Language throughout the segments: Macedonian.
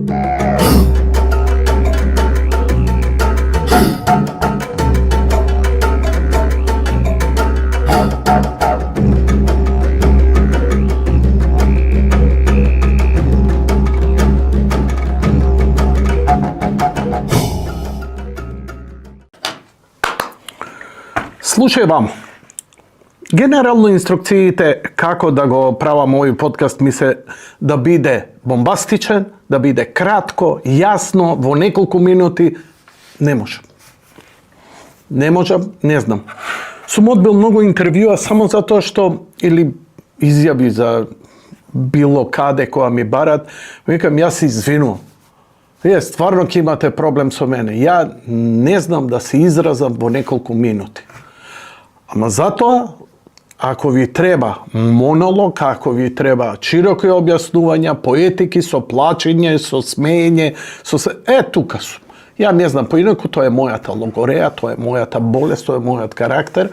Slušaj vam, generalno instrukcijite kako da go pravam ovaj podcast misle da bide bombastičan, da bide kratko, jasno, vo nekoliko minuti. Ne možem. Ne možem, ne znam. Sam odbil mnogo intervjua samo zato što, ili izjavi za bilo kade koja mi barat, vikam ja si izvinuo. Stvarno ki imate problem sa mene. Ja ne znam da se izrazam vo nekoliko minuti. Ama zato, ako vi treba monolog, ako vi treba široke objasnuvanja, poetiki, so plačenje, so smenje, tuka su. Ja ne znam, pojedinaku to je moja ta logoreja, to je moja ta bolest, to je moj karakter.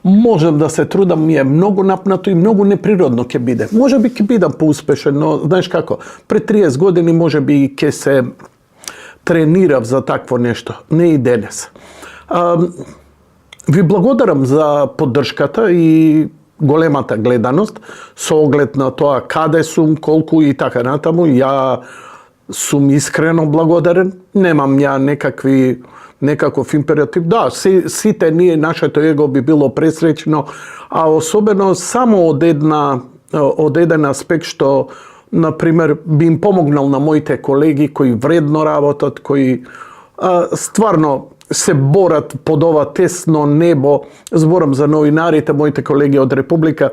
Možem da se trudam, mi je mnogo napnato i mnogo neprirodno ke bide. Može bi ke bidam pouspešen, no znaš kako, pre 30 godini može bi ke se trenirav za takvo nešto, ne i danas. Ви благодарам за поддршката и големата гледаност со оглед на тоа каде сум, колку и така натаму. Ја сум искрено благодарен. Немам ја некаков императив. Да, сите ние, нашето его би било пресречно, а особено само од еден аспект што, например, би им помогнал на моите колеги кои вредно работат, кои стварно се борат под ова тесно небо. Зборам за новинарите, моите колеги од Република,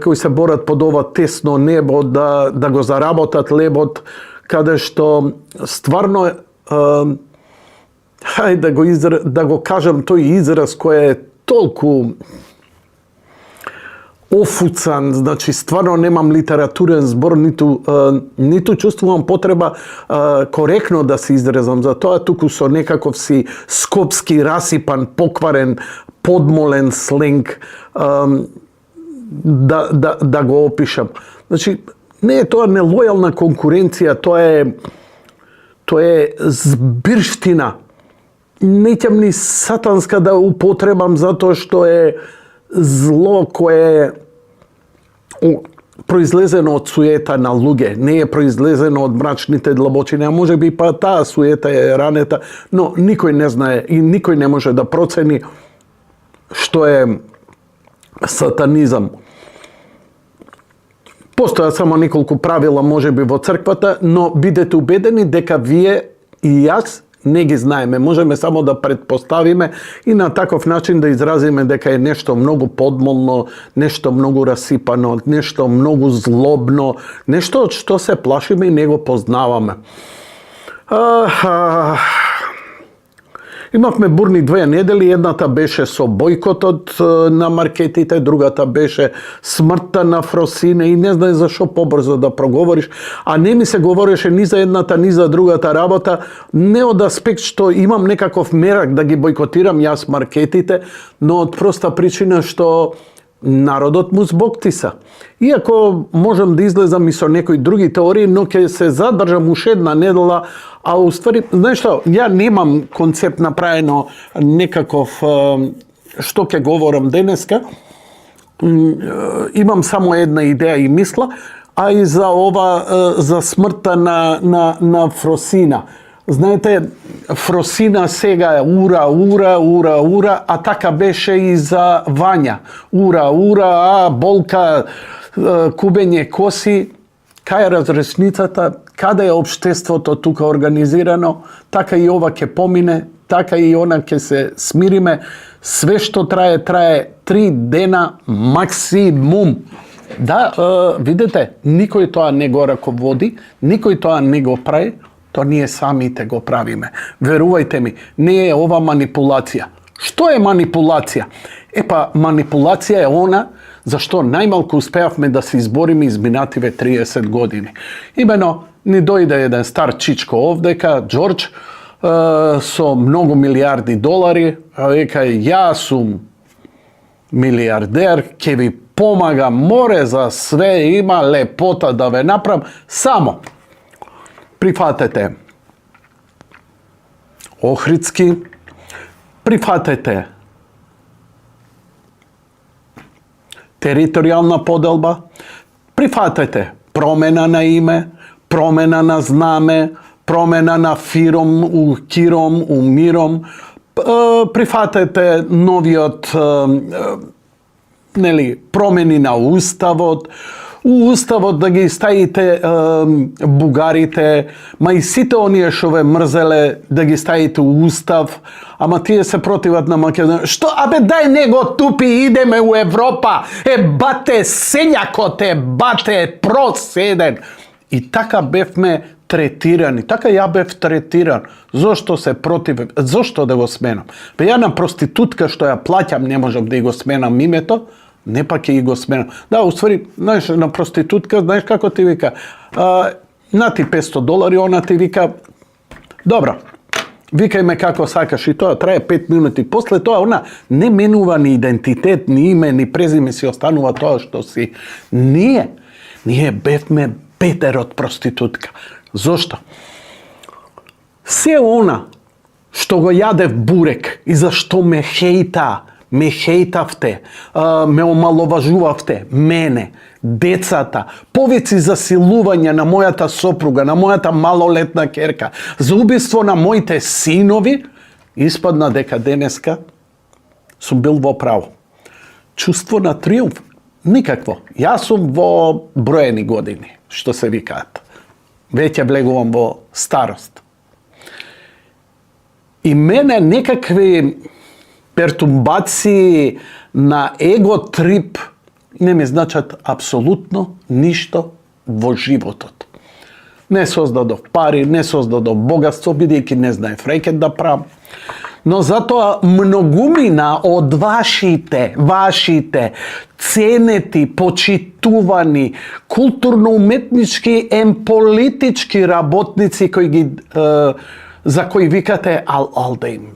кои се борат под ова тесно небо да го заработат лебот, каде што стварно да го кажам тој израз кој е толку офуцан, значи стварно немам литературен збор, ниту чувствувам потреба коректно да се изразам за тоа, туку со некаков си скопски расипан, покварен, подмолен сленг да го опишам. Значи, не е тоа нелојална конкуренција, тоа е збирштина. Не ќам ни сатанска да употребам затоа што е зло кое е произлезено од суета на луѓе, не е произлезено од мрачните длабочини, а може би па таа суета е ранета, но никој не знае и никој не може да процени што е сатанизам. Постојат само неколку правила може би во црквата, но бидете убедени дека вие и јас не ги знаеме, можеме само да предпоставиме и на таков начин да изразиме дека е нешто многу подмолно, нешто многу расипано, нешто многу злобно, нешто од што се плашиме и не го познаваме. Имавме бурни 2 недели, едната беше со бојкотот на маркетите, другата беше смртта на Фросине и не знае зашо побрзо да проговориш, а не ми се говореше ни за едната, ни за другата работа, не од аспект што имам некаков мерак да ги бојкотирам јас маркетите, но од проста причина што народот му збоктиса. Иако можам да излезам и со некои други теории, но ќе се задржам уште една недела, а уствари, знаеш што, ја немам концепт направено некаков што ќе говорам денеска. Имам само една идеја и мисла, а и за ова, за смртта на Фросина. Знаете, Фросина сега е ура, а така беше и за Вања. Ура, болка, кубење коси. Кај е разрешницата, каде е општеството тука организирано, така и ова ќе помине, така и она ќе се смириме. Све што трае 3 дена максимум. Да, видите, никој тоа не го раководи, никој тоа не го прави, то ние самите го правиме. Верувајте ми, не е ова манипулација. Што е манипулација? Манипулација е она за што најмалку успеавме да се избориме изминативе 30 години. Имено, ни дојде еден стар чичко овдека, Джордж, со многу милиарди долари, века, ја сум милиардер, ќе ви помагам, море за све, има лепота да ве направам, само Prihvatite Ohridski, prihvatite teritorijalna podelba, prihvatite promjena na ime, promjena na zname, promjena na firom, u kirom, u mirom, prihvatite novi od promjeni na ustavot, u ustavot da gi stavite bugarite, ma i site onije šove mrzele da gi stavite u ustav, ama tije se protivat na Makedoniju. Što, abe daj nego tupi, ideme u Evropa, bate seljakote, bate proseden. I taka bev me tretiran, i taka ja bev tretiran. Zašto da go smenam? Pa ja na prostitutka što ja plaćam ne možem da go smenam ime to, ne pak je i go smenam. Da, u stvari, znaš, na prostitutka, znaš kako ti vika? Na ti $500, ona ti vika, dobro, vikaj me kako sakaš i to traje 5 minuti. Posle toga ona ne menuva ni identitet, ni ime, ni prezime si ostanuva to što si. Nije bev me Peter od prostitutka. Zašto? Sve ona što go jade v burek i za što me hejtavte, me omalovažuvavte, mene, decata, poveci za siluvanje na mojata sopruga, na mojata maloletna kerka, za ubistvo na mojite sinovi, ispadna deka deneska sam bil vo pravo. Čustvo na triumf? Nikakvo. Ja sam vo brojeni godini, što se vi kata. Već je blegovam vo starost. I mene nekakve perturbaciji na ego trip ne mi značat apsolutno ništo vo životot. Ne sozdado pari, ne sozdado bogatstvo, bidjeki ne znaje freket da prav. No zato mnogumina od vašite ceneti, počituvani, kulturno-umetnički em politički rabotnici za koji vikate al da im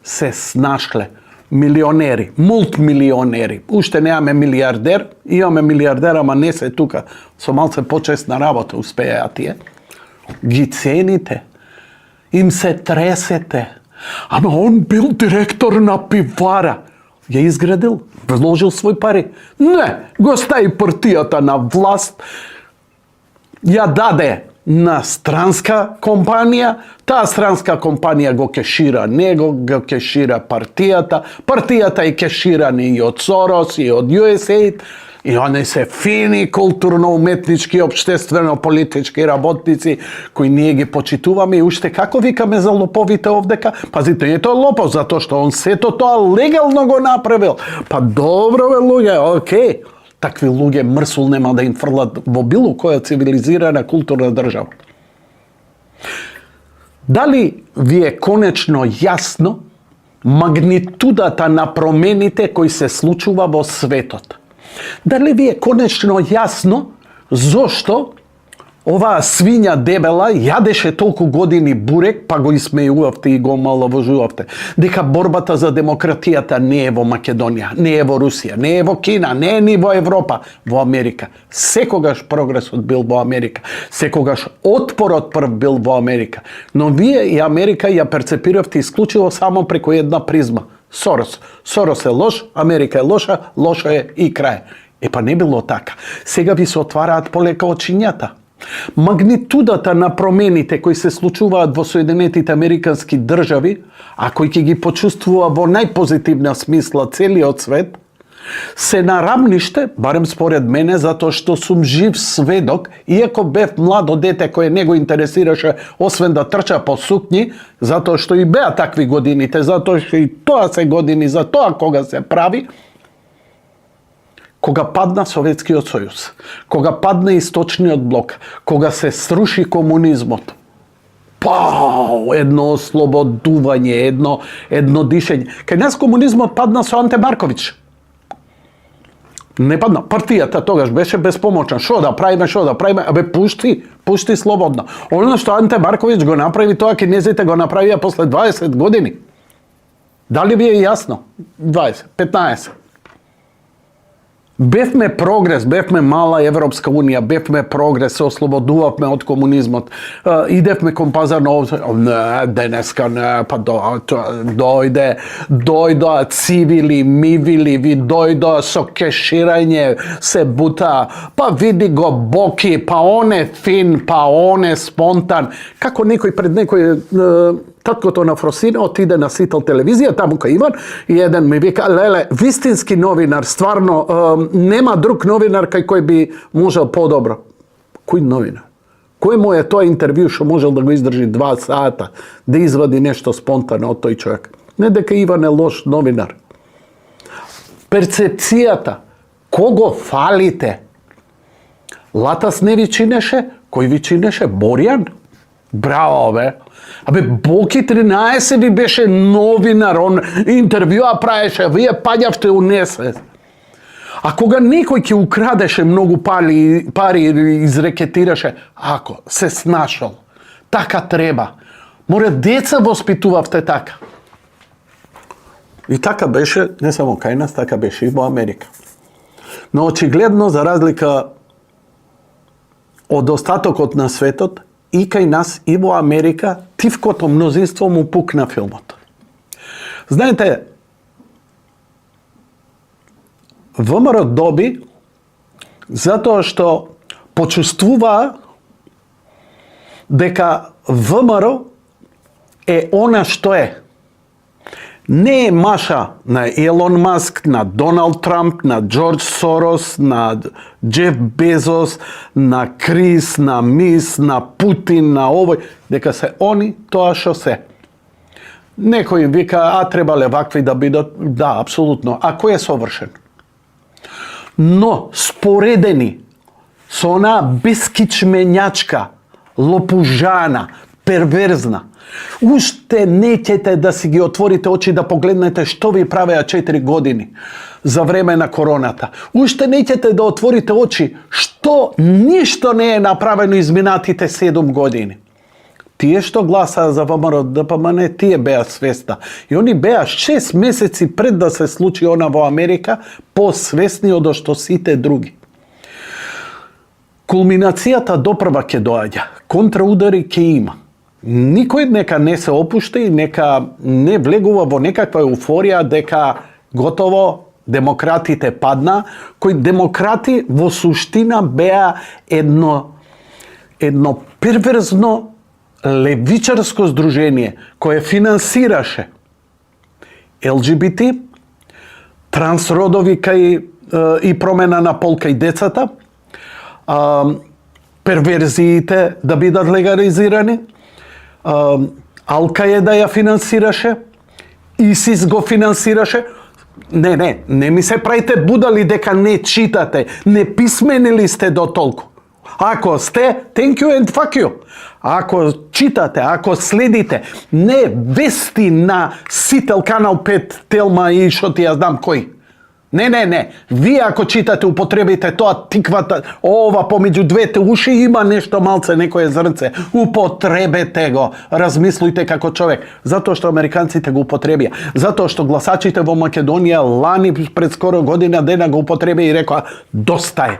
se snašle milioneri, multimilioneri. Ušte nemame milijarder, imame milijardera, ma ne se tuka, so malce počesna rabota uspejati. Gi cenite, im se tresete. Ama on bil direktor na pivara. Je izgradil, vložil svoj pari. Ne, go stavi partijata na vlast. Ja dade na stranska kompanija, ta stranska kompanija go kešira nego, go kešira partijata. Partijata je keširani i od Soros i od USAID. I one se fini kulturno-umetnički, opštestveno-politički rabotnici koji nije gi počituvame i ušte kako vikame za lopovite ovdeka? Pazite, nije to lopov zato što on sve to legalno go napravil. Pa dobro ve luge, okej. Takvi luge mrsul nema da im frlat vo bilo koja civilizirana kulturna država. Da li vi je konečno jasno magnitudata na promenite koji se slučuva vo svetot? Da li vi je konečno jasno zašto ova svinja debela jadeše toliko godini burek pa go ismejuvavte i go malovažuvavte? Deka borbata za demokratijata ne je vo Makedonija, ne je vo Rusija, ne je vo Kina, ne je ni vo Evropa, vo Amerika. Sekogaš progres od bil vo Amerika, sekogaš otpor od prv bil vo Amerika. No vi i Amerika ja percepiravte isključivo samo preko jedna prizma. Soros. Soros je loš, Amerika je loša, loša je i kraj. E pa ne bilo taka. Сега vi se otvarat poleka očinjata. Magnitudata na promenite koji se slučuvaat vo Sojedinetите Amerikanski državi, a koji ki gi počuствува vo najpozitivnija smisla celiот svet, se naravnište, barem spored mene, zato što sam živ svedok, iako bev mlado dete koje nego interesiraše osven da trča po suknji, zato što i bea takvi godinite, zato što i toa se godini, za toa koga se pravi, koga padna Sovjetski sojuz, koga padne istočni blok, koga se sruši komunizmot, jedno osloboduvanje, jedno dišenje. Kad nas komunizmot padna su Ante Marković. Ne padna, partijata togaž beše bespomoćna. Što da pravime, abe pušti slobodno. Ono što Ante Marković go napravi, to a kinezite go napravija posle 20 godini. Da li bi je jasno? 20, 15. Бевме прогрес, бевме мала Европска унија, бевме прогрес, се ослободувавме од комунизмот, идевме кон пазарно овце, не, денеска не, па дојдоа цивили, мивили, ви дојдоа со кеширање, се бута, па види го Боки, па он е фин, па он е спонтан, како некој пред некој таткото на Фросина отиде на Сител телевизија, таму кај Иван, и еден ми вика, леле, вистински новинар, стварно, нема друг новинар кај кој би можел подобро. Кој новинар? Кој му е тоа интервју што можел да го издржи 2 сата, да извади нешто спонтано од тој човек? Не дека Иван е лош новинар. Перцепцијата, кого фалите? Латас не ви чинеше? Кој ви чинеше? Борјан? Браво, бе! Абе, Боки 13 ви беше новинар, он интервјуа правеше, вие паѓавте у несвест. А кога некој ќе украдеше многу пари или изрекетираше, ако се снашол, така треба. Море деца воспитувавте така. И така беше, не само кај нас, така беше и во Америка. Но очигледно, за разлика од остатокот на светот, и кај нас, и во Америка, тивкото мнозинство му пукна филмот. Знаете, ВМРО доби затоа што почувствуваа дека ВМРО е она што е. Не е маша на Елон Маск, на Доналд Трамп, на Джордж Сорос, на Джеф Безос, на Крис, на Мис, на Путин, на овој, дека се они тоа што се. Некој вика, требале вакви да бидат, да, апсолутно, а кој е совршен? Но, споредени со онаа бескичменјачка, лопужана, перверзна, уште неќете да си ги отворите очи да погледнете што ви правеа 4 години за време на короната. Уште неќете да отворите очи што ништо не е направено изминатите 7 години. Тие што гласаа за ВМРО ДПМН, тие беа свеста. И они беа 6 месеци пред да се случи она во Америка, посвесни од што сите други. Кулминацијата допрва ќе доаѓа, контраудари ќе има. Никој нека не се опушти и нека не влегува во некаква еуфорија дека готово демократите падна, кои демократи во суштина беа едно перверзно левичарско здружение кое финансираше ЛГБТ, трансродови и промена на пол кај децата, перверзиите да бидат легализирани, Ал-Каеда ја финансираше, ИСИС го финансираше. Не ми се правите будали дека не читате, не писмени сте до толку. Ако сте, thank you and fuck you. Ако читате, ако следите, не вести на Сител, Канал 5, Телма и што ти ја знам кој. Не. Вие ако читате, употребите тоа тиквата, ова помеѓу двете уши има нешто малце, некое зрнце. Употребете го. Размислујте како човек. Затоа што американците го употребија. Затоа што гласачите во Македонија лани пред скоро година дена го употребија и рекоа доста е.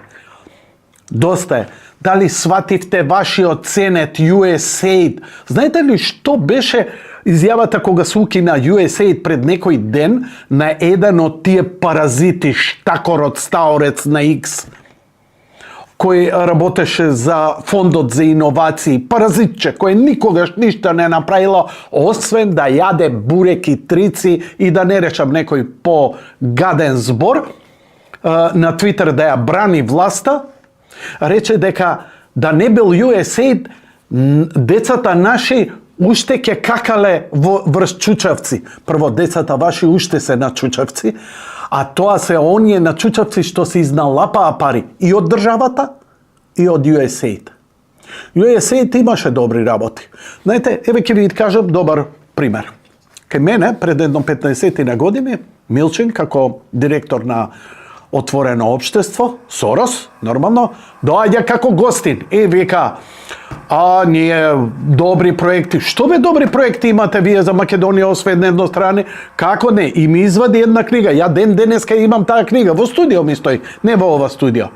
Доста е. Дали свативте вашиот сенет USAID? Знаете ли што беше изјавата кога се укина USAID пред некој ден на еден од тие паразити, штакорот, стаорец на X, кој работеше за фондот за иновации, паразитче, кој никогаш ништо не направило, освен да јаде буреки, трици и да не речам некој по-гаден збор, на Твитер да ја брани власта, рече дека да не бил USAID, децата наши уште ќе какале врз чучавци. Прво, децата ваши уште се на чучавци, а тоа се оние на чучавци што се изналапаа пари и од државата, и од USAID. USAID имаше добри работи. Знаете, еве ќе ви кажам добар пример. Кај мене, пред едно 15 на години, Милчин, како директор на otvoreno opštestvo, Soros, normalno, dođa kako gostin i vika, a nije dobri projekti. Što ve dobri projekti imate vi za Makedoniju sve na jednoj strani? Kako ne? I mi izvadi jedna knjiga. Ja deneska imam ta knjiga. Vo studio mi stoji. Ne vo ova studio.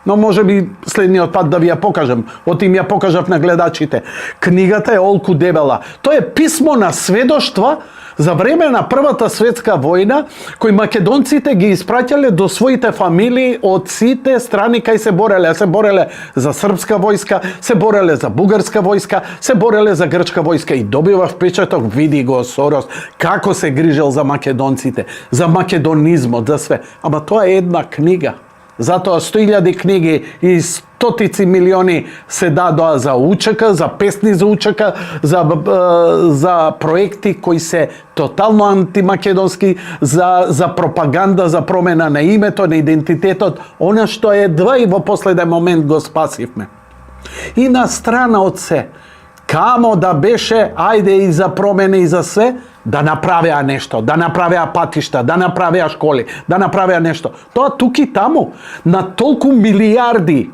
No može bi slednji otpad da vi ja pokažem. O tim ja pokažem na gledačite. Knjigata je olku debela. To je pismo na svedoštva za vreme na Prvата svetska vojna, koji Makedoncite gi ispraćale do svojite familiji od site strani kaj se borele. Se borele za srpska vojska, se borele za bugarska vojska, se borele za grčka vojska. I dobiva vpečatok, vidi go Soros, kako se grižel za Makedoncite, za makedonizmo, za sve. Ama to je jedna knjiga. Zato 100.000 knjigi i stotici milioni se da za učeka, za pesni za učeka, za projekti koji se totalno antimakedonski, za propaganda, za promjena na imeto, na identitetot. Ono što je dva i vo posljedan moment go spasivme. I na strana od se, kamo da beše, ajde i za promjene i za sve, da napravia nešto, da napravia patišta, da napravia školi, da napravia nešto. To tuki tamo, na toliko milijardi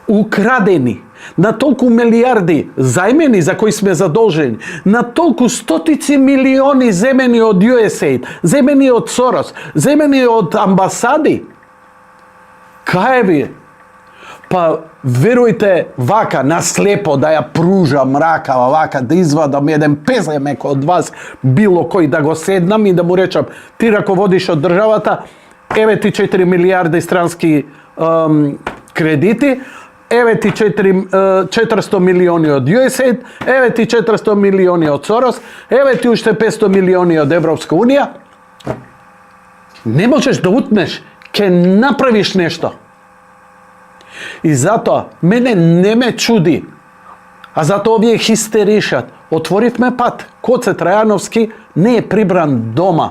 ukradeni, na toliko milijardi zajmeni za koji smo zadolženi, na toliko stotici milioni zemeni od USAID, zemeni od Soros, zemeni od ambasadi. Kaj vi? Pa verujte vaka, naslepo da ja pružam rakava vaka, da izvadam jedan pezemek od vas, bilo koji, da go sednam i da mu rečem, ti rako vodiš od državata, evo ti 4 milijarde stranski krediti, evo ti 400 milioni od USAID, evo ti 400 milioni od Soros, evo ti ušte 500 milioni od Evropska unija. Ne možeš da utneš, ke napraviš nešto. I zato mene ne me čudi, a zato ovdje histerišat. Otvorit me pat, Koce Trajanovski ne je pribran doma.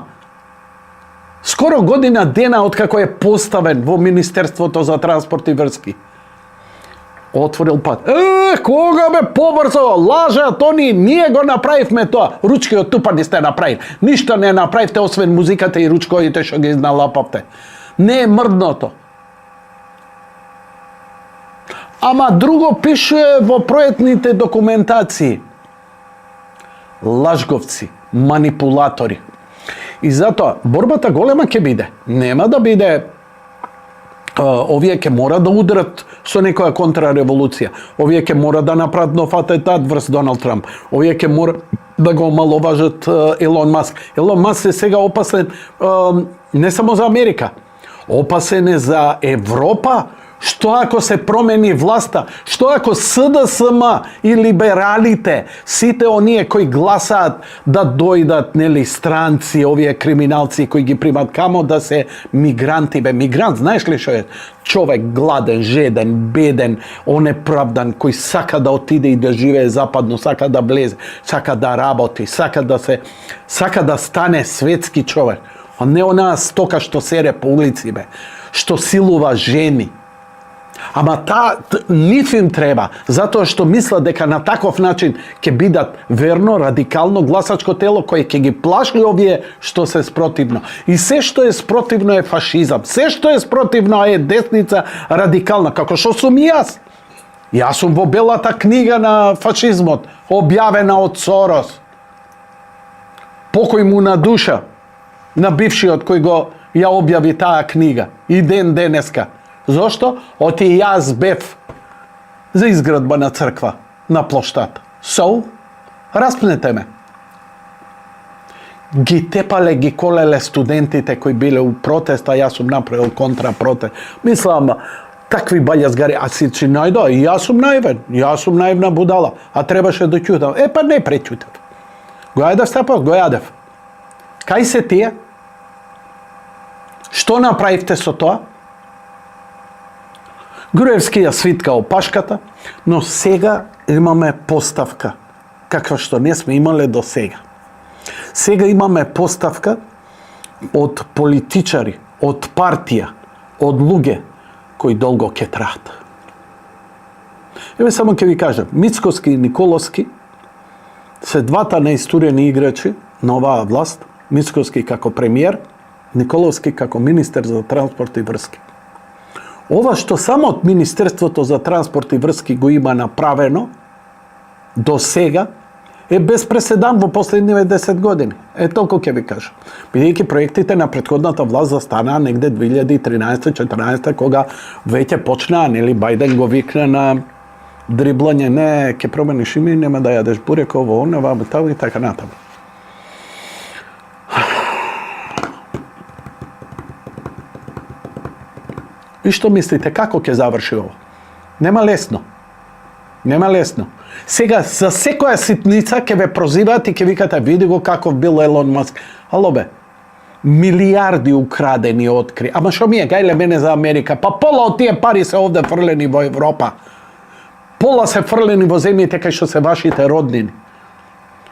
Skoro godina dena od kako je postaven vo ministarstvo to za transport i vrski. Otvoril pat. Koga me pobrzao? Laže, to nije go napraviv me to. Ručki od tupa niste napravili. Ništa ne napravite, osven muzikate i ručkojite što ga iznalapavte. Ne mrdno to. Ama drugo piše vo projektnite dokumentaciji. Lažgovci, manipulatori. I zato borbata golema ke bide. Nema da bide ovijeke mora da udrat so nekoja kontrarevolucija. Ovijeke mora da napravno atentat vrst Donald Trump. Ovijeke mora da ga omalovažat Elon Musk. Elon Musk je сега opasen ne samo za Amerika. Opasen je za Evropa. Što ako se promeni vlasta? Što ako SDSM i liberalite, site onije koji glasat da dojdat neli stranci, ovije kriminalci koji gi primat, kamo da se migranti, migrant, znaš li što je? Čovek gladen, žeden, beden, onepravdan, koji saka da otide i da žive zapadno, saka da bleze, saka da raboti, saka da stane svetski čovek, a ne ona stoka što sere po ulici, što siluva ženi. Ama nic im treba, zato što misle deka na takav način ke bidat verno, radikalno glasačko telo koje ke gi plašli ovije što se sprotivno. I sve što je sprotivno je fašizam, sve što je sprotivno je desnica radikalna, kako što sum i jas. Ja sum vobela ta knjiga na fašizmot, objavena od Soros. Pokoj mu na duša, na bivši od koji go ja objavi ta knjiga. I deneska. Zašto? Oti jaz bev za izgradbana crkva na ploštat. So, raspnete me. Gi tepale, gi kolele studentite koji bile u protest, a ja sam napravil kontra protest. Mislim, takvi baljazgari, a si najdo, ja sam naivna budala, a trebaše da ćutam. Pa ne prećutav. Gojadev stapot, gojadev. Kaj se tije? Što napravite so to? Gruevski je svitkao paškata, no сега imame postavka, kakva što nismo imali do сега. Сега imame postavka od političari, od partija, od luge, koji dolgo ke trata. Evo samo ke vi kažem, Mickovski i Nikolovski se dvata neistureni igrači, nova vlast, Mickovski kako premijer, Николовски како министер за транспорт и врски. Ова што само од Министерството за транспорт и врски го има направено до сега е без преседан во последниве 10 години. Толку ќе ви кажам. Бидејќи проектите на претходната власт застанаа негде 2013-14 кога веќе почнаа, нели, Бајден го викна на дриблање, не, ќе промениш име, нема да јадеш бурек, ово, оно, ваму, таму и така натаму. И што мислите, како ќе заврши ово? Нема лесно. Нема лесно. Сега, за секоја ситница ќе ве прозиваат и ќе викате, види го каков бил Елон Маск. Ало бе, милиарди украдени откри. Ама шо ми е, гајле мене за Америка? Па пола од тие пари се овде фрлени во Европа. Пола се фрлени во земјите кај што се вашите роднини.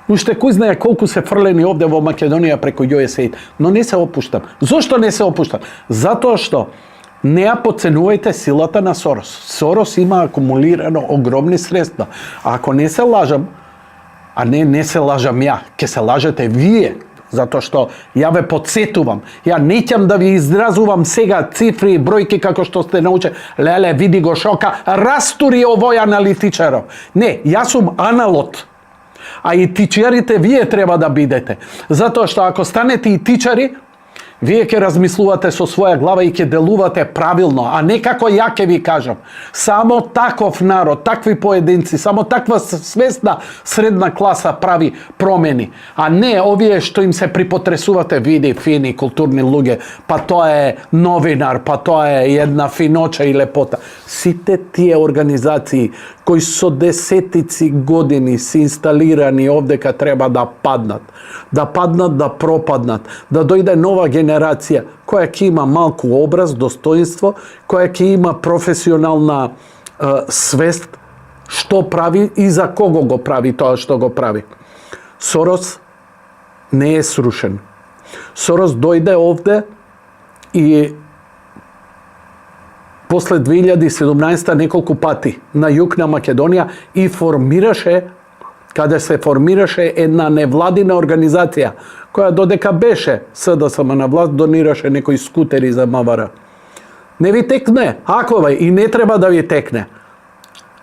Уште кој знае колку се фрлени овде во Македонија преку USAID. Но не се опуштам. Зошто не се опуштам? Затоа што не ја подценувајте силата на Сорос. Сорос има акумулирано огромни средства. А ако не се лажам, а не се лажам ја, ќе се лажете вие, затоа што ја ве подсетувам. Ја неќам да ви изразувам сега цифри и бројки како што сте научени. Леле, види го Шока, растури овој аналитичаров. Не, јас сум аналот. А и тичарите вие треба да бидете. Затоа што ако станете и тичари, вие ќе размислувате со своја глава и ќе делувате правилно, а не како ја ќе ви кажам. Само таков народ, такви поединци, само таква свесна средна класа прави промени, а не овие што им се припотресувате, види, фини, културни луѓе, па тоа е новинар, па тоа е една финоча и лепота. Сите тие организации кои со десетици години се инсталирани овдека треба да паднат, да пропаднат, да дојде нова генерација која ќе има малку образ, достоинство, која ќе има професионална свест што прави и за кого го прави тоа што го прави. Сорос не е срушен. Сорос дојде овде и после 2017 неколку пати на југ на Македонија и формираше, каде се формираше една невладина организација, која додека беше СДСМ на власт, донираше некои скутери за МВР. Не ви текне, аковај, и не треба да ви текне.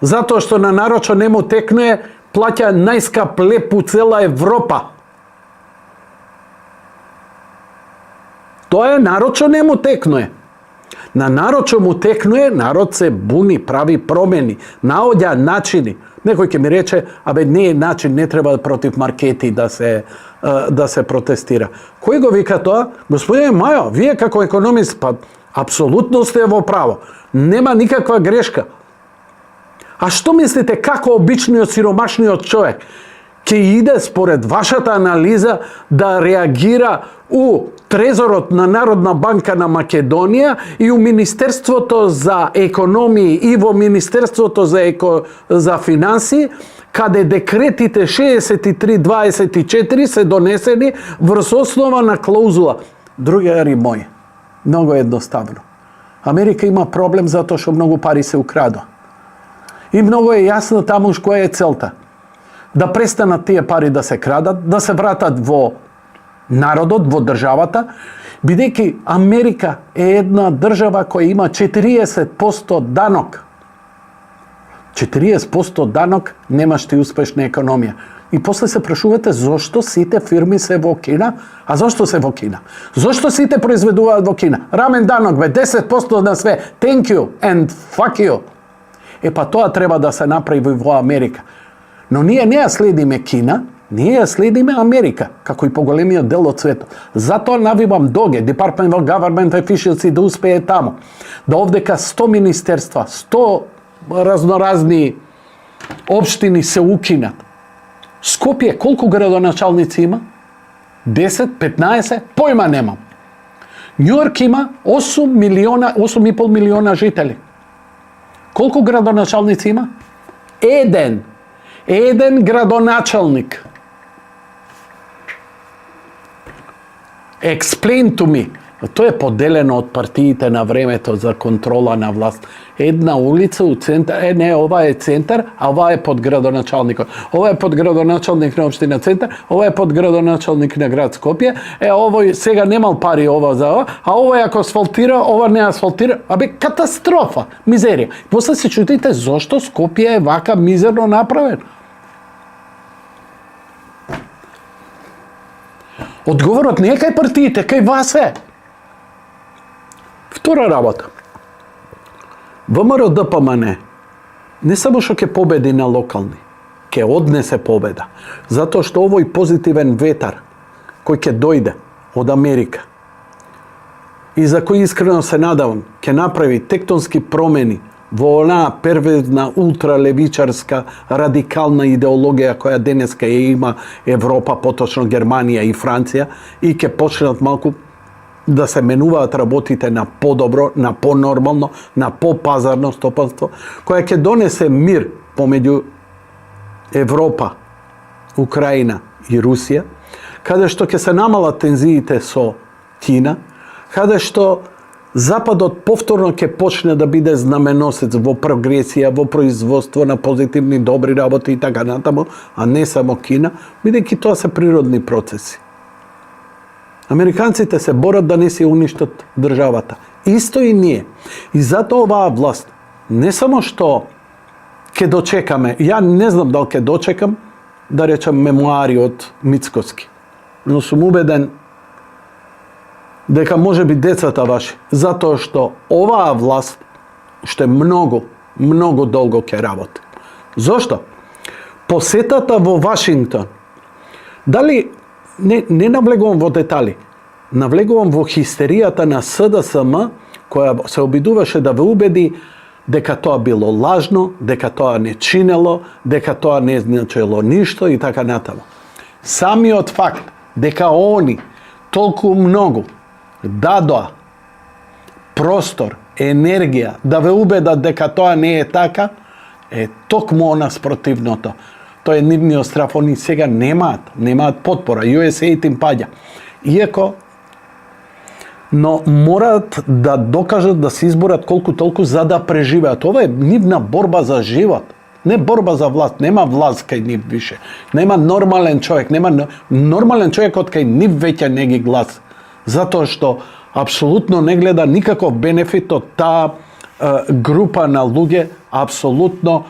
Затоа што на нарочо не му текне, плаќа најскап леп у цела Европа. Тоа е нарочо не му текнуе. На нарочо му текнуе, народ се буни, прави промени, наоѓа начини. Некој ќе ми рече, абе не е начин, не треба против маркети да се протестира. Кој го вика тоа? Господине Мајо, вие како економист, па апсолутно сте во право. Нема никаква грешка. А што мислите како обичниот сиромашниот човек ќе иде според вашата анализа да реагира у Трезорот на Народна банка на Македонија и у Министерството за економии и во Министерството за финансии, каде декретите 63-24 се донесени врз основа на клаузула. Другиари мои, многу едноставно. Америка има проблем затоа што многу пари се украдо. И многу е јасно таму која е целта. Да престанат тие пари да се крадат, да се вратат во народот, во државата, бидејќи Америка е една држава која има 40% данок. 40% данок немаш ти успешна економија. И после се прашувате зошто сите фирми се во Кина? А зошто се во Кина? Зошто сите произведуваат во Кина? Рамен данок бе, 10% на све. Thank you and fuck you. Па тоа треба да се направи во Америка. Но ние не ја следиме Кина, ние ја следиме Америка, како и поголемиот дел од светот. Затоа навивам Доге, Department of Government Efficiency, да успее таму. Да овдека 100 министерства, 100 разноразни општини се укинат. Скопје колку градоначалници има? 10, 15? Појма немам. Њујорк има 8,5 милиона жители. Колку градоначалници има? Еден градоначалник. Explain to me. To je podeljeno od partijite na vremето za kontrola na vlast. Една улица у центар, не, ова е центар, а ова е подградоначалник. Ова е подградоначалник на општина Центар, ова е подградоначалник на град Скопје. Овој сега немал пари ова за ова, а овој ако асфалтира, ова не асфалтира. Абе, катастрофа, мизерија. После се чудите зошто Скопје е вака мизерно направен. Одговорот не е кај партиите, кај вас е. Втора работа. ВМРО ДПМН не само што ќе победи на локални, ќе однесе победа. Затоа што овој позитивен ветар кој ќе дојде од Америка и за кој искрено се надавам ќе направи тектонски промени во онаа перверзна ултралевичарска радикална идеологија која денеска ја има Европа, поточно Германија и Франција, и ќе почнат малку да се менуваат работите на подобро, на понормално, на попазарно стопанство, која ќе донесе мир помеѓу Европа, Украина и Русија, каде што ќе се намалат тензиите со Кина, каде што Западот повторно ќе почне да биде знаменосец во прогресија, во производство на позитивни добри работи и така натаму, а не само Кина, бидејќи тоа се природни процеси. Американците се борат да не се уништат државата. Исто и ние. И затоа оваа власт не само што ќе дочекаме, ја не знам дали ќе дочекам, да речам мемуари од Мицкоски, но сум убеден дека може би децата ваши, затоа што оваа власт уште многу долго ќе работи. Зошто? Посетата во Вашингтон, дали не навлегувам во детали, навлегувам во хистеријата на СДСМ, која се обидуваше да ве убеди дека тоа било лажно, дека тоа не чинело, дека тоа не значело ништо и така натаму. Самиот факт дека они толку многу дадоа простор, енергија да ве убедат дека тоа не е така, е токму наспротивното. Тоа е нивниот страф, они сега немаат потпора, USAID им паѓа. Иако, но мораат да докажат да се изборат колку толку за да преживеат. Ова е нивна борба за живот, не борба за власт. Нема власт кај нив више. Нема нормален човек, од кај нив веќе не ги глас. Затоа што апсолутно не гледа никаков бенефит од таа група на луѓе, апсолутно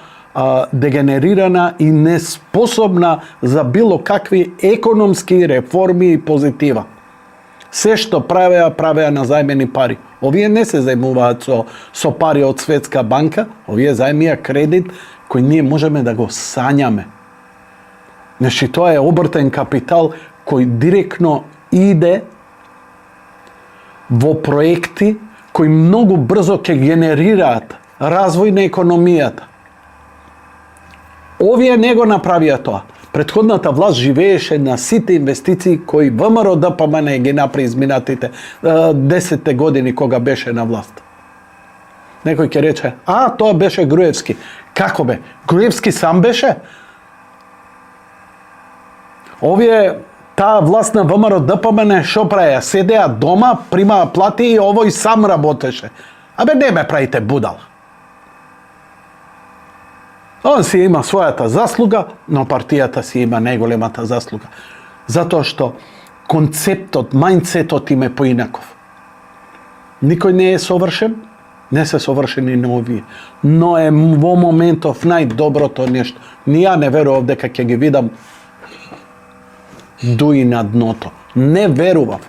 дегенерирана и неспособна за било какви економски реформи и позитива. Се што правеа на зајмени пари. Овие не се зајмуваат со пари од Светска банка, овие зајмија кредит кој ние можеме да го сањаме. Значи, тоа е обртен капитал кој директно иде во проекти кои многу брзо ќе генерираат развој на економијата. Овие не го направија тоа. Претходната власт живееше на сите инвестиции кои ВМРО ДПМН ги направи изминатите 10 години кога беше на власт. Некој ќе рече, тоа беше Груевски. Како бе? Груевски сам беше? Овие, таа власт на ВМРО ДПМН шо праја? Седеа дома, примаа плати и овој сам работеше. Абе, не ме правите будал. Он си има својата заслуга, но партијата си има најголемата заслуга. Затоа што концептот, мајндсетот им е поинаков. Никој не е совршен, не се совршени на овие, но е во моментов најдоброто нешто. Ја не верував дека ќе ги видам дуи на дното. Не верував.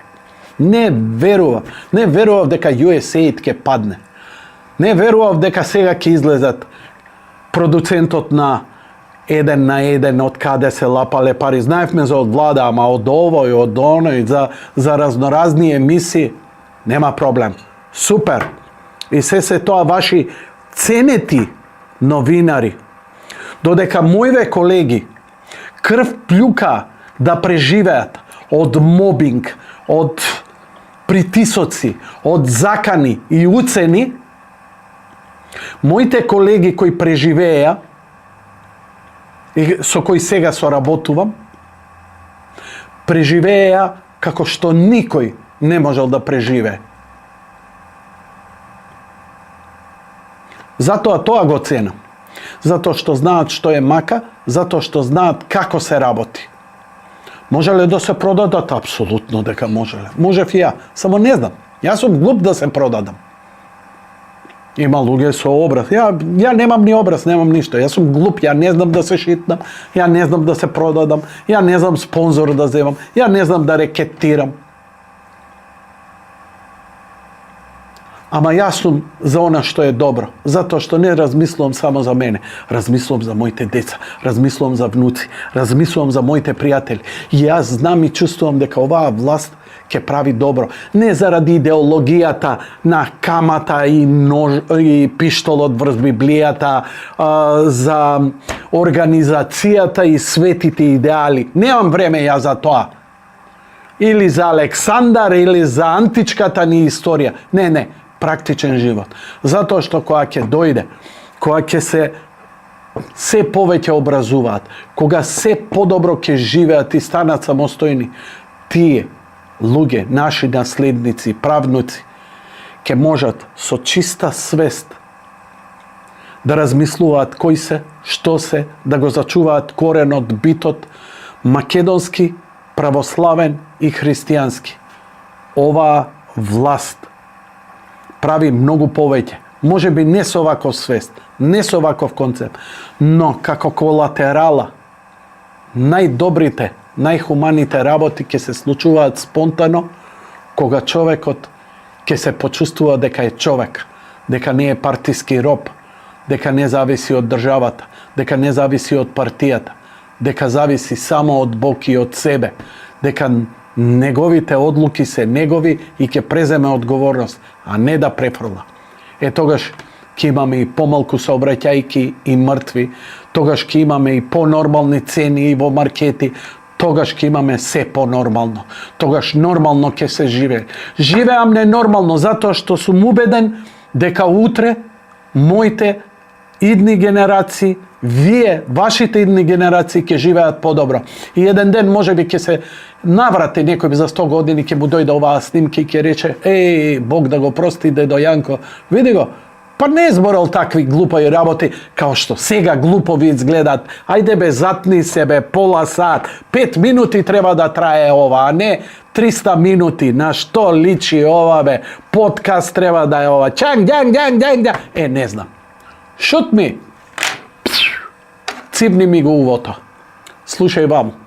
Не верував дека USAID ќе падне. Не верував дека сега ќе излезат продуцентот на 1 на 1 од каде се лапале пари. Знаевме за од влада, ама од овој, од оној, за разноразни емисии. Нема проблем. Супер. И се тоа ваши ценети новинари. Додека мојве колеги крв плюка да преживеат од мобинг, од притисоци, од закани и уцени, моите колеги кои преживеа и со кои сега соработувам, преживеа како што никој ne može da prežive. Zato to go cena. Zato što znat što je maka, zato što znat kako se raboti. Može li da se prodadat? Apsolutno deka može. Može i ja, samo ne znam. Ja sam glup da se prodadam. Ima luge su obraz. Ja nemam ni obraz, nemam ništa. Ja sam glup, ja ne znam da se šitnam, ja ne znam da se prodadam, ja ne znam sponzor da zemam, ja ne znam da reketiram. Ama ja sam za ono što je dobro. Zato što ne razmislim samo za mene. Razmislim za mojte deca. Razmislim za vnuci. Razmislim za mojte prijatelji. Ja znam i čustujem da ova vlast ke pravi dobro. Ne zaradi ideologijata na kamata i pištol od vrst Biblijata, za organizacijata i svetiti ideali. Nemam vreme ja za to. Ili za Aleksandar, ili za antičkata ni istorija. Ne. Praktičan život. Zato što koja će dojde, koja će se poveće obrazuvat, koga se podobro će žive, ti stanat samostojni, ti luge, naši naslednici, pravnuci, će možat so čista svest da razmisluvat koji se, što se, da go začuvat koren od bitot, makedonski, pravoslaven i hristijanski. Ova vlast pravi mnogo poveće. Može bi ne s ovakav svest, ne s ovakav koncept, no kako kolaterala najdobrite, najhumanite raboti ke se slučuvat spontano, koga čovekot ke se počustva deka je čovek, deka nije partijski rob, deka ne zavisi od državata, deka ne zavisi od partijata, deka zavisi samo od Bog i od sebe, deka negovite odluki se negovi i ke prezeme odgovornost, a ne da prefrla. Togaš ki imame i pomalku saobraćajki i mrtvi, togaš ki imame i po normalni ceni i vo marketi, togaš ki imame se po normalno, togaš normalno ke se žive. Žive am nenormalno zato što sam ubeden deka utre mojte idni generaciji, vašite idni generaciji ke živeat podobro. I jedan den može bi ke se navrati nekoj za 100 godini ke mu dojde ova snimka i ke reče Bog da go prosti, dedo Janko, vidi go, pa ne zboral takvi glupovi raboti kao što sega glupovi izgledat. Ajde be, zatni sebe pola sat, 5 minuti treba da traje ova, a ne 300 minuti. Na što liči ova be, podcast treba da je ova, čang, ne znam. Šut mi, cipni mi go u voto. Slušaj vam.